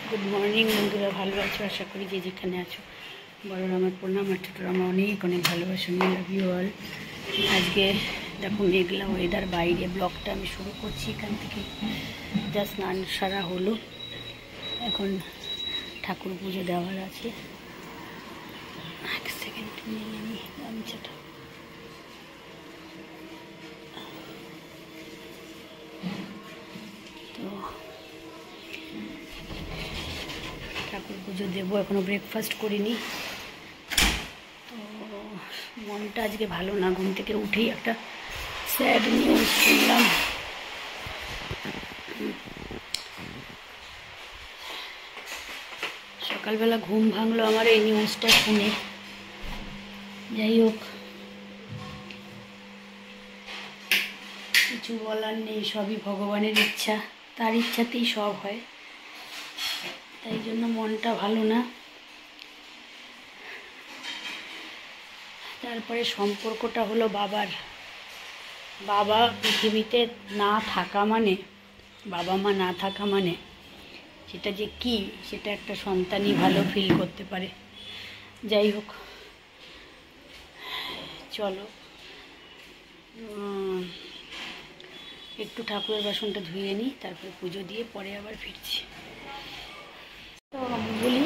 Good morning বন্ধুরা, ভালো আছো আশা করি। যে যেখানে আছো বড়রা আমার প্রণাম, আর ছোটরা আমার অনেক অনেক ভালোবাসা। নিয়ে লাভ ইউ অল। আজকে দেখো মেঘলা ওয়েদার, বাইরে ব্লগটা আমি শুরু করছি এখান থেকে। যা স্নান সারা হলো, এখন ঠাকুর পুজো দেওয়ার আছে। এক সেকেন্ড নিয়ে নিই গামছাটা। তো ঠাকুর পুজো দেবো, এখনও ব্রেকফাস্ট করিনি। তো মনটা আজকে ভালো না, ঘুম থেকে উঠেই একটা স্যাড নিউজ শুনলাম। সকালবেলা ঘুম ভাঙলো আমার এই নিউজটা শুনে। যাই হোক, কিছু বলার নেই, সবই ভগবানের ইচ্ছা, তার ইচ্ছাতেই সব হয়। তাই জন্য মনটা ভালো না। তারপরে সম্পর্কটা হলো বাবার। বাবা পৃথিবীতে না থাকা মানে, বাবা মা না থাকা মানে সেটা যে কি, সেটা একটা সন্তানই ভালো ফিল করতে পারে। যাই হোক, চলো একটু ঠাকুরের বাসনটা ধুয়ে নিই, তারপরে পুজো দিয়ে পরে আবার ফিরছি। তো বলি,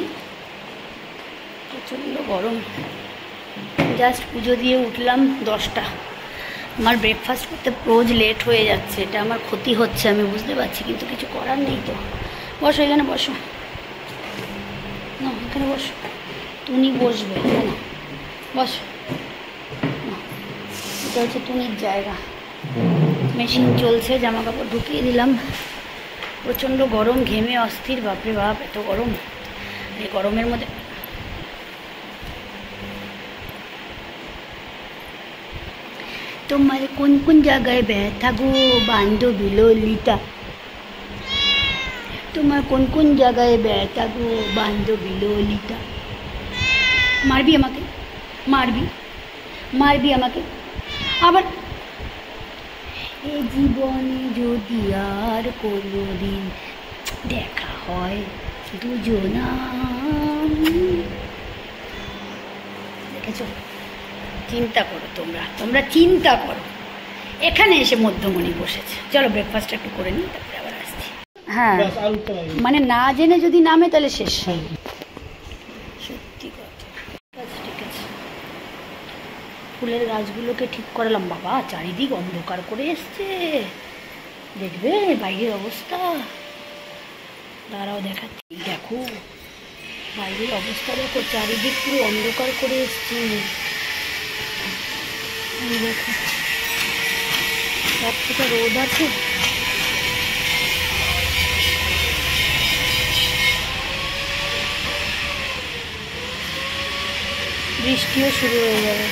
প্রচণ্ড গরম। জাস্ট পুজো দিয়ে উঠলাম 10টা। আমার ব্রেকফাস্ট করতে রোজ লেট হয়ে যাচ্ছে, এটা আমার ক্ষতি হচ্ছে আমি বুঝতে পারছি, কিন্তু কিছু করার নেই। তো বসো, এখানে বসো, না এখানে বসো, তুমি বসবে না, বসো। এটা হচ্ছে তুনির জায়গা। মেশিন চলছে, জামা কাপড় ঢুকিয়ে দিলাম। প্রচণ্ড গরম, ঘেমে অস্থির, বাপরে বাপ এত গরম। এই গরমের মধ্যে তোমার কোন কোন জায়গায় ব্যথা গো বান্ধবী ললিতা, তোমার কোন কোন জায়গায় ব্যথা গো বান্ধবী ললিতা। মারবি আমাকে, মারবি মারবি আমাকে আবার। এ জীবনে যদি আর কোনোদিন দেখা হয় দুজনা। দেখেছো, চিন্তা করো, তোমরা চিন্তা করো। এখানে এসে মধ্যমণি বসেছে। চলো ব্রেকফাস্ট একটু করে নিই, তারপরে আবার আসছি। হ্যাঁ, মানে না জেনে যদি নামে তাহলে শেষ। সত্যি কথা। ঠিক আছে, ফুলের গাছগুলোকে ঠিক করালাম। বাবা চারিদিক অন্ধকার করে এসছে, দেখবে বাইরের অবস্থা। দাঁড়াও দেখাচ্ছি, দেখো বাইরের অবস্থা, দেখো চারিদিক পুরো অন্ধকার করে এসছে। দেখো তার থেকে রোদ আছে। বৃষ্টিও শুরু হয়ে যাবে।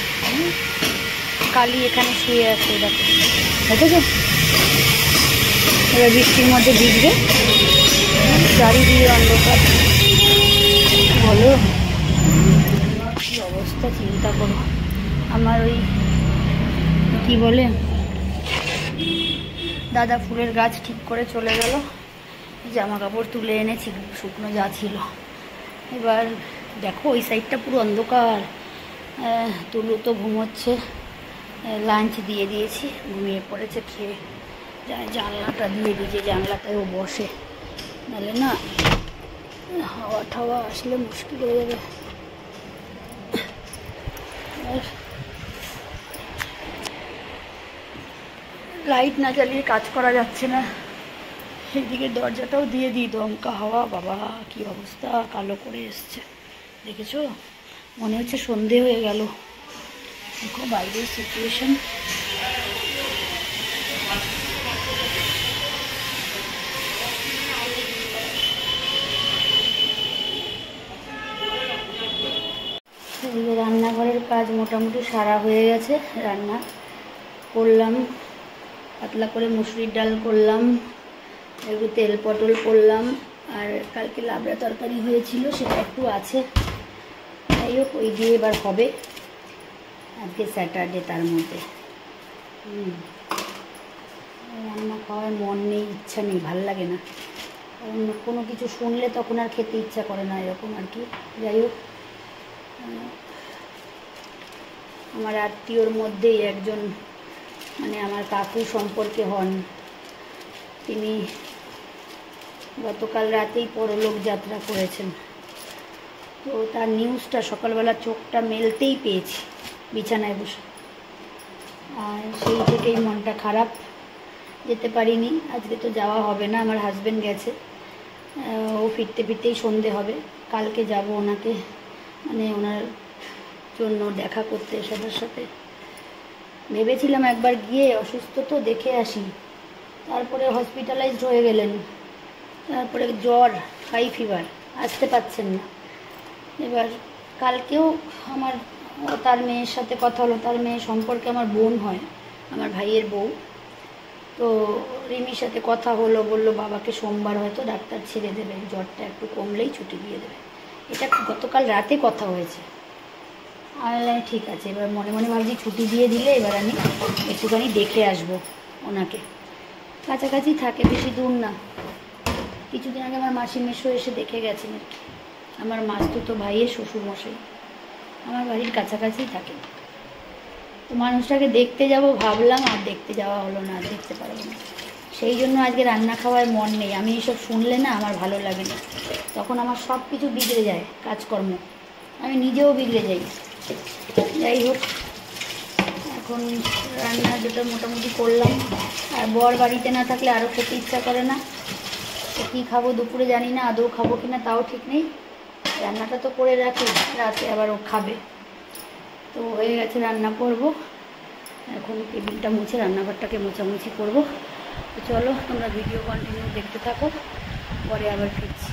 কালি এখানে শুয়ে আছে, দেখো দেখেছো, এবার বৃষ্টির মধ্যে ভিজবে। চারিদিকে অন্ধকার, বলো কি অবস্থা, চিন্তা করো। আমার ওই কি বলে, দাদা ফুলের গাছ ঠিক করে চলে গেল, জামা কাপড় তুলে এনেছি শুকনো যা ছিল। এবার দেখো ওই সাইডটা পুরো অন্ধকার। তুলু তো ঘুমোচ্ছে, লাঞ্চ দিয়ে দিয়েছি, ঘুমিয়ে পড়েছে। খেয়ে জানলাটা দিয়ে দিয়েছি, জানলাটায় ও বসে, নাহলে না হাওয়া ঠাওয়া আসলে মুশকিল হয়ে যাবে। লাইট না জ্বালিয়ে কাজ করা যাচ্ছে না। এইদিকে দরজাটাও দিয়ে দিই, দমকা হাওয়া। বাবা কি অবস্থা, কালো করে এসছে, দেখেছো? মনে হচ্ছে সন্ধে হয়ে গেল। দেখো বাইরের সিচুয়েশন। রান্নাঘরের কাজ মোটামুটি সারা হয়ে গেছে। রান্না করলাম, পাতলা করে মুসুরির ডাল করলাম, একটু তেল পটল করলাম, আর কালকে লাবড়া তরকারি হয়েছিল সেটা একটু আছে। যাই হোক, ওই দিয়ে এবার হবে। আজকে স্যাটারডে, তার মধ্যে রান্না খাওয়ার মন নেই, ইচ্ছা নেই, ভাল লাগে না। কারণ কোনো কিছু শুনলে তখন আর খেতে ইচ্ছা করে না, এরকম আর কি। যাই হোক, আমার আত্মীয়র মধ্যেই একজন, মানে আমার কাকু সম্পর্কে হন, তিনি গতকাল রাতেই পরলোক যাত্রা করেছেন। তো তার নিউজটা সকালবেলা চোখটা মেলতেই পেয়েছি বিছানায় বসে, আর সেই থেকেই মনটা খারাপ। যেতে পারিনি, আজকে তো যাওয়া হবে না, আমার হাজব্যান্ড গেছে, ও ফিরতে ফিরতেই সন্ধে হবে। কালকে যাব ওনাকে, মানে ওনার জন্য দেখা করতে সবার সাথে। ভেবেছিলাম একবার গিয়ে অসুস্থ তো দেখে আসি, তারপরে হসপিটালাইজড হয়ে গেলেন, তারপরে জ্বর, হাই ফিভার, আসতে পারছেন না। এবার কালকেও আমার তার মেয়ের সাথে কথা হলো, তার মেয়ে সম্পর্কে আমার বোন হয়, আমার ভাইয়ের বউ। তো রিমির সাথে কথা হলো, বললো বাবাকে সোমবার হয়তো ডাক্তার ছেড়ে দেবে, জ্বরটা একটু কমলেই ছুটি দিয়ে দেবে। এটা গতকাল রাতে কথা হয়েছে। আর ঠিক আছে, এবার মনে মনে ভাবছি ছুটি দিয়ে দিলে এবার আমি একটুখানি দেখে আসবো ওনাকে। কাছাকাছি থাকে, বেশি দূর না। কিছুদিন আগে আমার মাসি মেশো এসে দেখে গেছেন আর কি। আমার মাসতুতো ভাইয়ের শ্বশুরমশাই আমার বাড়ির কাছাকাছি থাকে। তো মানুষটাকে দেখতে যাব ভাবলাম, আর দেখতে যাওয়া হলো না, আর দেখতে পারবো না। সেই জন্য আজকে রান্না খাওয়ার মন নেই। আমি এসব শুনলে না আমার ভালো লাগে না, তখন আমার সব কিছু বিগড়ে যায়, কাজকর্ম, আমি নিজেও বিগড়ে যাই। যাই হোক, এখন রান্না যেটা মোটামুটি করলাম, আর বর বাড়িতে না থাকলে আরও খেতে ইচ্ছা করে না। তো কী খাবো দুপুরে জানি না, আদৌ খাবো কি না তাও ঠিক নেই। রান্নাটা তো করে রাখি, রাতে আবার ও খাবে। তো হয়ে গেছে, রান্না করব এখন। টেবিলটা মুছে রান্নাঘরটাকে মোছামুছি করব। তো চলো তোমরা ভিডিও কন্টিনিউ দেখতে থাকো, পরে আবার ফিরছি।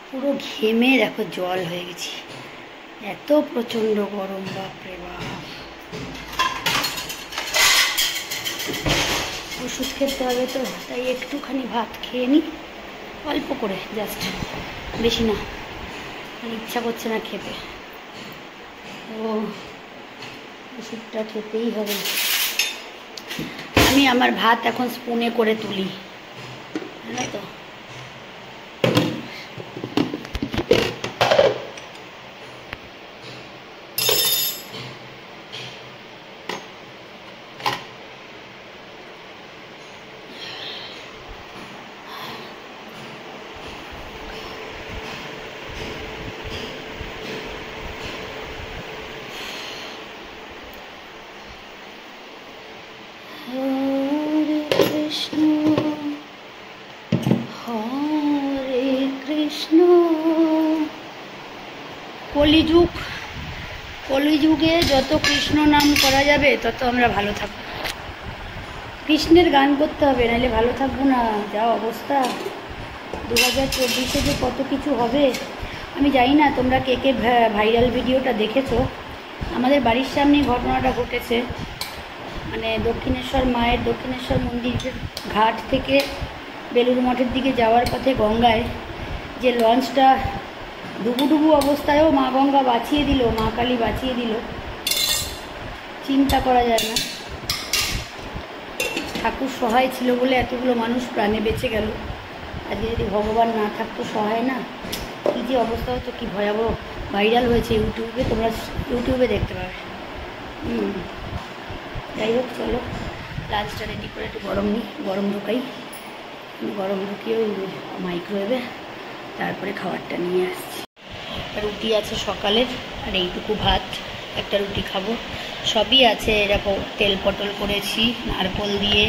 পুরো ঘেমে দেখো জল হয়ে গেছি, এত প্রচণ্ড গরম, বাপরে বাপ। ওষুধ খেতে হবে তো, তাই একটুখানি ভাত খেয়ে নিই, অল্প করে, জাস্ট, বেশি না, মানে ইচ্ছা করছে না খেতে। ও ওষুধটা খেতেই হবে। আমি আমার ভাত এখন স্পুনে করে তুলি, জানো তো। হরে কৃষ্ণ হরে কৃষ্ণ। কলিযুগে যত কৃষ্ণ নাম করা যাবে তত আমরা ভালো থাকবো। কৃষ্ণের গান করতে হবে, নাহলে ভালো থাকবো না। যা অবস্থা 2024-এ যে কত কিছু হবে। আমি জানি না তোমরা কে কে ভাইরাল ভিডিওটা দেখেছো। আমাদের বাড়ির সামনেই ঘটনাটা ঘটেছে। মানে দক্ষিণেশ্বর মায়ের, দক্ষিণেশ্বর মন্দিরের ঘাট থেকে বেলুড় মঠের দিকে যাওয়ার পথে গঙ্গায় যে লঞ্চটা ডুবু অবস্থায়ও মা গঙ্গা বাঁচিয়ে দিল, মা কালী বাঁচিয়ে দিল, চিন্তা করা যায় না। ঠাকুর সহায় ছিল বলে এতগুলো মানুষ প্রাণে বেঁচে গেল। আজকে যদি ভগবান না থাকতো সহায়, না কী যে অবস্থা হতো, কী ভয়াবহ। ভাইরাল হয়েছে ইউটিউবে, তোমরা ইউটিউবে দেখতে পাবে। যাই হোক, চলো লাঞ্চটা রেডি করে একটু গরম ঢোকাই। গরম ঢুকিয়ে মাইক্রোওয়েভে তারপরে খাবারটা নিয়ে আসছি। একটা রুটি আছে সকালের, আর এইটুকু ভাত, একটা রুটি খাবো। সবই আছে, এরকম তেল পটল করেছি নারকোল দিয়ে,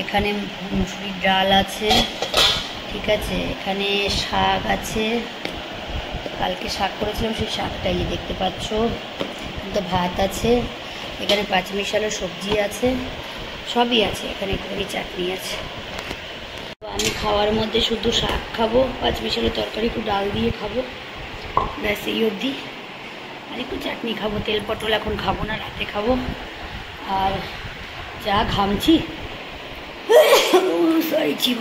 এখানে মুসুরির ডাল আছে, ঠিক আছে, এখানে শাক আছে, কালকে শাক করেছিলাম সেই শাকটাই দেখতে পাচ্ছ, তো ভাত আছে, এখানে পাঁচমিশালো সবজি আছে, সবই আছে, এখানে একটুখানি চাটনি আছে। আমি খাওয়ার মধ্যে শুধু শাক খাবো, পাঁচমিশালো তরকারি, একটু ডাল দিয়ে খাবো, ব্যাস এই অবধি। আর একটু চাটনি খাবো, তেল পটল এখন খাবো না, রাতে খাবো। আর যা ঘামছি, সরি জীব,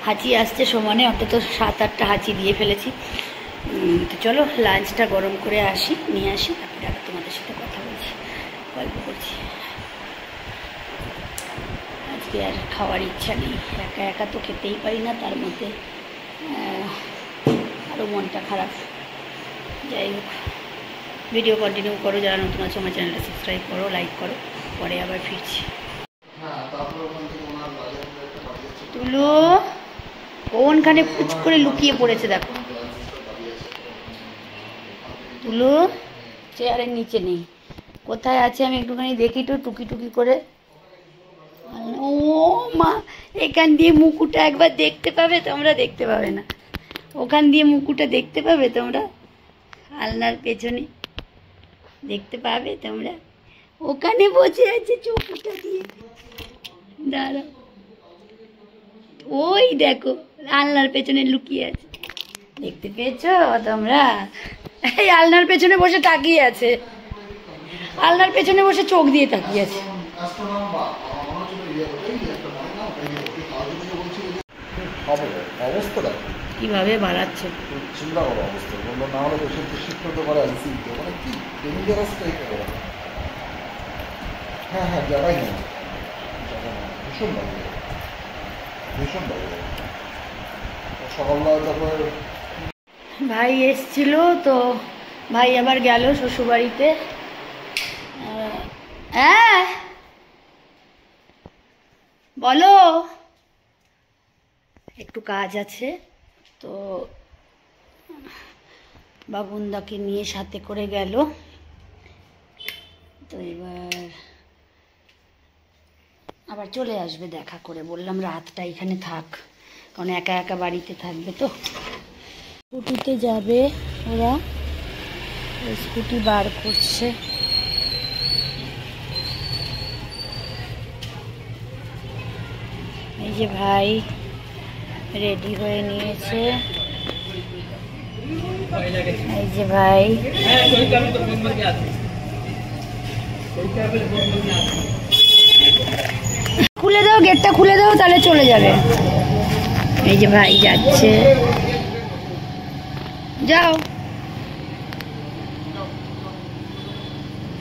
হাঁচি আসছে সমানে, অন্তত 7-8টা হাঁচি দিয়ে ফেলেছি। তো চলো লাঞ্চটা গরম করে নিয়ে আসি, তারপরে আবার তোমাদের সাথে কথা বলছি, গল্প করছি। আজকে আর খাওয়ার ইচ্ছা নেই, একা একা তো খেতেই পারি না, তার মধ্যে আরও মনটা খারাপ। যাই হোক, ভিডিও কন্টিনিউ করো, যারা নতুন আছে আমার চ্যানেলটা সাবস্ক্রাইব করো, লাইক করো, পরে আবার ফিরছি। তুলো কোনখানে পুচ করে লুকিয়ে পড়েছে দেখো, তুলো চেয়ারের নিচে নেই, কোথায় আছে আমি একটুখানি দেখি তো টুকি টুকি করে। ও মা, এখান দিয়ে মুকুটা একবার দেখতে পাবে তোমরা, দেখতে পাবে না, ওখান দিয়ে মুকুটা দেখতে পাবে তোমরা, আলনার পেছনে দেখতে পাবে তোমরা, ওখানে বসে আছে চোখটা দিয়ে, দাঁড়া, ওই দেখো আলনার পেছনে লুকিয়ে আছে, দেখতে পেয়েছো তোমরা? এই আলনার পেছনে বসে তাকিয়ে আছে, আলনার পেছনে বসে চোখ দিয়ে তাকিয়ে আছে। অবস্থাটা কিভাবে বাড়াচ্ছে, চিন্তা করা অবস্থা বললো, না হলে পেশেন্টকে শিফট হতে পারে আইসিইউতে, মানে কি ডেঞ্জারাস টাইপের। হ্যাঁ হ্যাঁ, জায়গাই নেই, ভীষণ লাগে, ভীষণ লাগে। সকালবেলা তারপর ভাই এসছিল তো, ভাই আবার গেল শ্বশুরবাড়িতে। হ্যাঁ বলো, একটু কাজ আছে তো, বাবুনদাকে নিয়ে সাথে করে গেল, তো এবার আবার চলে আসবে দেখা করে। বললাম রাতটা এখানে থাক, কারণ একা একা বাড়িতে থাকবে তো। স্কুটিতে যাবে ওরা, স্কুটি বার করছে। এই যে ভাই রেডি হয়ে নিয়েছে, এই যে ভাই খুলে দাও, গেটটা খুলে দাও, তাহলে চলে যাবে। এই যে ভাই যাচ্ছে, যাও।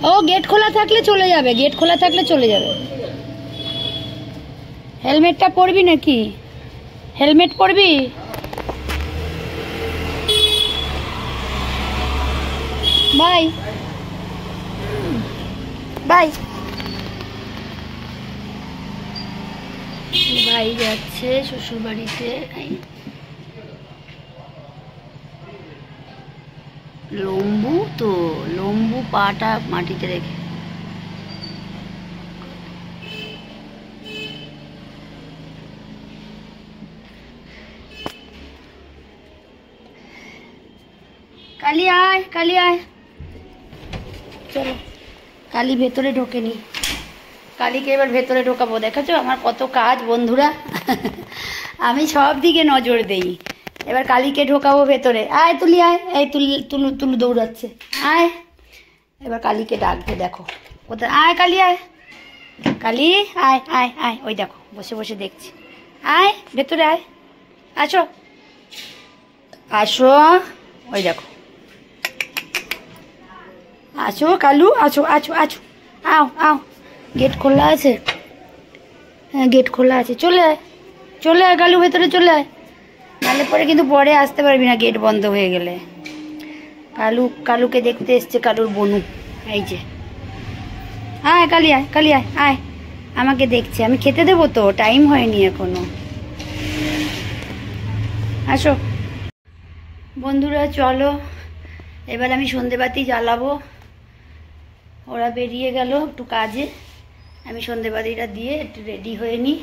ও গেট খোলা থাকলে চলে যাবে, গেট খোলা থাকলে চলে যাবে। হেলমেটটা পরবি নাকি? হেলমেট পরবি? Bye bye. ভাই যাচ্ছে শ্বশুর বাড়িতে। লম্বু তো, লম্বু পাটা মাটিতে রেখে, কালি আয়, কালি আয়, চলো। কালি ভেতরে ঢোকেনি, কালিকে এবার ভেতরে ঢোকাবো। দেখেছো আমার কত কাজ বন্ধুরা, আমি সব দিকে নজর দেই। এবার কালিকে ঢোকাবো ভেতরে। আয় তুলি আয়, এই তুলি, তুলু তুলু দৌড়াচ্ছে, আয়। এবার কালিকে ডাকবে, দেখো কোথায়, আয় কালি আয়, কালি আয় আয় আয়, ওই দেখো বসে বসে দেখছি, আয় ভেতরে আয়, আসো আসো, ওই দেখো, আসো কালু, আসো আসো আসো, আও আও। গেট খোলা আছে, হ্যাঁ গেট খোলা আছে, চলে আয়, চলে আয় কালু, ভেতরে চলে আয়, নাহলে পরে কিন্তু পরে আসতে পারবি না গেট বন্ধ হয়ে গেলে। কালু, কালুকে দেখতে এসছে কালুর বনু, এই যে, আয় কালি আয়, কালি আয় আয়, আমাকে দেখছে, আমি খেতে দেবো তো, টাইম হয়নি এখনো, আসো। বন্ধুরা চলো, এবার আমি সন্ধেবাতি জ্বালাবো। ওরা বেরিয়ে গেল একটু কাজে, আমি সন্ধেবাতিটা দিয়ে একটু রেডি হয়ে নিই।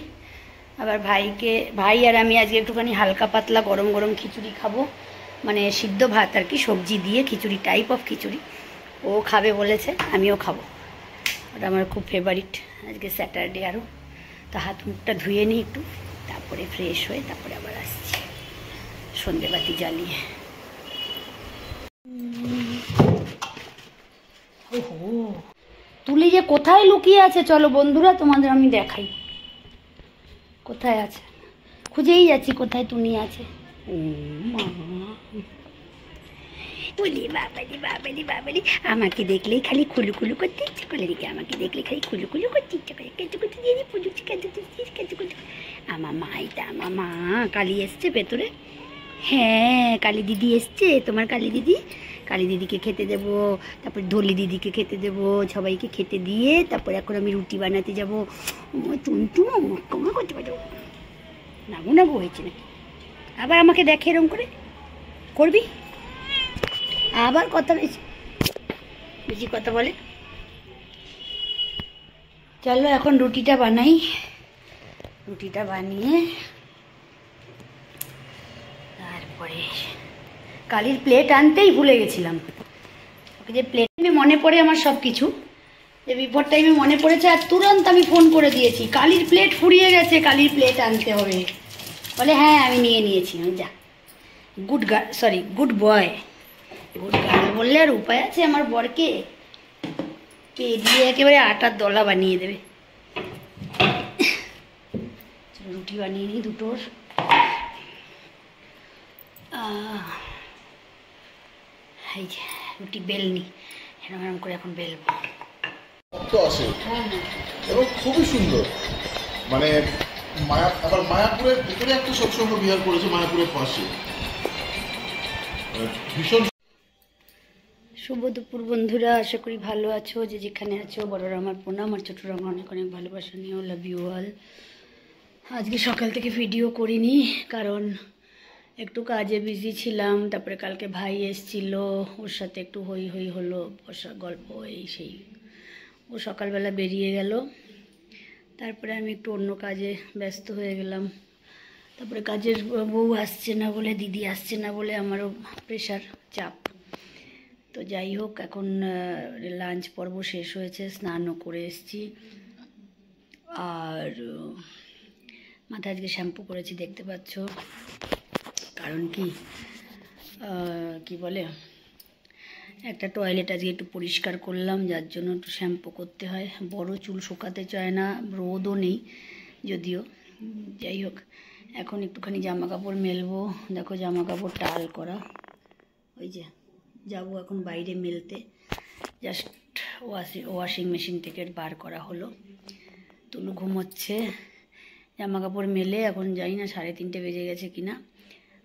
আবার ভাই আর আমি আজকে একটুখানি হালকা পাতলা গরম গরম খিচুড়ি খাবো, মানে সিদ্ধ ভাত আর কি, সবজি দিয়ে খিচুড়ি, টাইপ অফ খিচুড়ি। ও খাবে বলেছে, আমিও খাবো, ওটা আমার খুব ফেভারিট। আজকে স্যাটারডে আরও, তো হাত মুখটা ধুয়ে নিই একটু, তারপরে ফ্রেশ হয়ে তারপরে আবার আসছি সন্ধেবাতি জ্বালিয়ে। ওহো, তুলি যে কোথায় লুকিয়ে আছে, চলো বন্ধুরা তোমাদের আমি দেখাই কোথায় আছে, খুঁজেই যাচ্ছি কোথায় তুনি আছে। ও মা, বলি বাবালি বাবালি বাবালি, আমাকে দেখলেই খালি খুলু খুলু করতে ইচ্ছে করে, রেখে আমাকে দেখলে খালি খুলু খুলু করতে ইচ্ছে করে, কেঁচু কুচু দিয়ে দিই, পুজুচ্ছি কেঁচু দিচ্ছিস কেঁচু কুচু। আমার মা, এটা আমার মা। কালী এসছে ভেতরে, হ্যাঁ কালী দিদি এসছে, তোমার কালী দিদি। কালী দিদিকে খেতে দেবো, তারপর ধলি দিদিকে খেতে দেবো, সবাইকে খেতে দিয়ে তারপর এখন আমি রুটি বানাতে যাবো। চুনটুমো মুখকমা করতে পারবো, নাগু নাগু হয়েছে নাকি? আবার আমাকে দেখে এরম করে করবি, আবার কথা বেশি বেশি কথা বলে। চলো এখন রুটিটা বানাই, রুটিটা বানিয়ে তারপরে কালির প্লেট আনতেই ভুলে গেছিলাম। ওকে যে প্লেট মনে পড়ে আমার সব কিছু, যে বিপদ টাইমে মনে পড়েছে আর তুরন্ত আমি ফোন করে দিয়েছি, কালির প্লেট ফুরিয়ে গেছে, কালির প্লেট আনতে হবে। বলে হ্যাঁ আমি নিয়ে নিয়েছি। আমি যা good girl, sorry good boy. Good girl বললে আর উপায় আছে? আমার বরকে পেয়ে দিয়ে একেবারে আটার দলা বানিয়ে দেবে। রুটি বানিয়ে নিই দুটোর। এই যে রুটি বেলনি, এরকম এরকম করে এখন বেলবো। আসে এবং খুবই সুন্দর, মানে আবার মায়াপুরের ভিতরে একটা সৎসঙ্গ বিহার করেছে মায়াপুরের পাশে, ভীষণ। শুভ দুপুর বন্ধুরা, আশা করি ভালো আছো, যে যেখানে আছো বড়রা আমার প্রণাম, আর ছোটরা আমার অনেক অনেক ভালোবাসা নিও, লাভ ইউ অল। আজকে সকাল থেকে ভিডিও করিনি কারণ একটু কাজে বিজি ছিলাম, তারপরে কালকে ভাই এসছিল, ওর সাথে একটু হই হই হলো, বসা গল্প এই সেই, ও সকালবেলা বেরিয়ে গেল, তারপরে আমি একটু অন্য কাজে ব্যস্ত হয়ে গেলাম। তারপরে কাজের বউ আসছে না বলে, দিদি আসছে না বলে আমারও প্রেশার চাপ। তো যাই হোক, এখন লাঞ্চ পর্ব শেষ হয়েছে, স্নানও করে এসেছি, আর মাথায় আজকে শ্যাম্পু করেছি দেখতে পাচ্ছ। কারণ কি বলে, একটা টয়লেট আজকে একটু পরিষ্কার করলাম, যার জন্য একটু শ্যাম্পু করতে হয়। বড় চুল শুকাতে চায় না, রোদও নেই যদিও। যাই হোক, এখন একটুখানি জামা কাপড় মেলবো। দেখো জামা কাপড় টাল করা, ওই যে যাবো এখন বাইরে মেলতে, জাস্ট ওয়াশিং মেশিন থেকে বার করা হলো। তুলু ঘুমোচ্ছে, জামা কাপড় মেলে এখন যাই না 3:30 বেজে গেছে কিনা,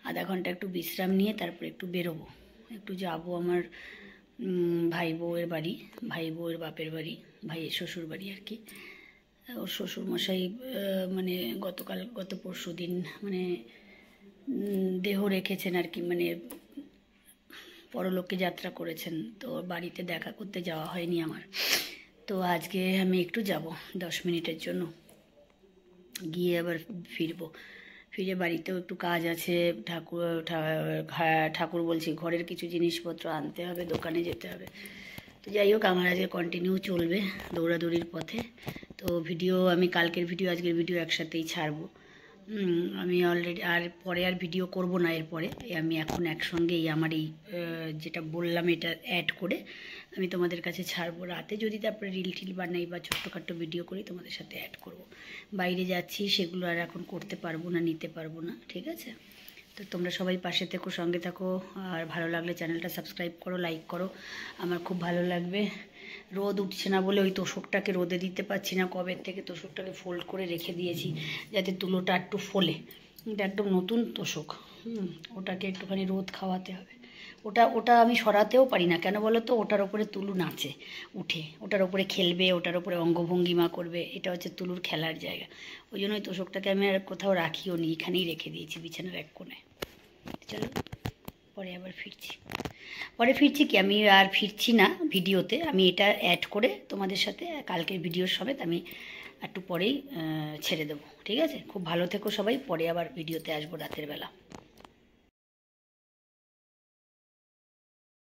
আধা ঘন্টা একটু বিশ্রাম নিয়ে তারপর একটু বেরোবো, একটু যাবো আমার ভাই বউয়ের বাড়ি, ভাই বউয়ের বাপের বাড়ি, ভাইয়ের শ্বশুর বাড়ি আর কি। ওর শ্বশুরমশাই মানে গত পরশু দিন মানে দেহ রেখেছেন আর কি, মানে পরলোকে যাত্রা করেছেন, তো বাড়িতে দেখা করতে যাওয়া হয়নি আমার। তো আজকে আমি একটু যাব 10 মিনিটের জন্য, গিয়ে আবার ফিরবো। ফিরে বাড়িতেও একটু কাজ আছে, ঠাকুর বলছি, ঘরের কিছু জিনিসপত্র আনতে হবে, দোকানে যেতে হবে। তো যাই হোক, আমার আজকে কন্টিনিউ চলবে দৌড়াদৌড়ির পথে। তো ভিডিও আমি কালকের ভিডিও আজকের ভিডিও একসাথেই ছাড়বো। আমি অলরেডি আর পরে আর ভিডিও করব না, এরপরে আমি এখন একসঙ্গেই আমার এই যেটা বললাম এটা অ্যাড করে আমি তোমাদের কাছে ছাড়বো। রাতে যদি তারপরে রিল টিল বানাই বা ছোট্টখাট্টো ভিডিও করি তোমাদের সাথে অ্যাড করব। বাইরে যাচ্ছি, সেগুলো আর এখন করতে পারবো না, নিতে পারবো না, ঠিক আছে? তো তোমরা সবাই পাশে থেকো, সঙ্গে থাকো, আর ভালো লাগলে চ্যানেলটা সাবস্ক্রাইব করো, লাইক করো, আমার খুব ভালো লাগবে। রোদ উঠছে না বলে ওই তোষকটাকে রোদে দিতে পারছি না, কবে থেকে তোষকটাকে ফোল্ড করে রেখে দিয়েছি যাতে তুলোটা একটু ফোলে। এটা একদম নতুন তোষক, ওটাকে একটুখানি রোদ খাওয়াতে হবে। ওটা আমি সরাতেও পারি না, কেন বলো তো? ওটার ওপরে তুলু নাচে, উঠে ওটার ওপরে খেলবে, ওটার ওপরে অঙ্গভঙ্গিমা করবে, এটা হচ্ছে তুলুর খেলার জায়গা। ওই জন্য ওই তোষকটাকে আমি আর কোথাও রাখিও নি, এখানেই রেখে দিয়েছি বিছানার এক কোণে। চলো পরে আবার ফিরছি কি আমি আর ফিরছি না ভিডিওতে, আমি এটা অ্যাড করে তোমাদের সাথে কালকের ভিডিওর সমেত আমি একটু পরেই ছেড়ে দেবো, ঠিক আছে? খুব ভালো থেকো সবাই, পরে আবার ভিডিওতে আসবো রাতের বেলা।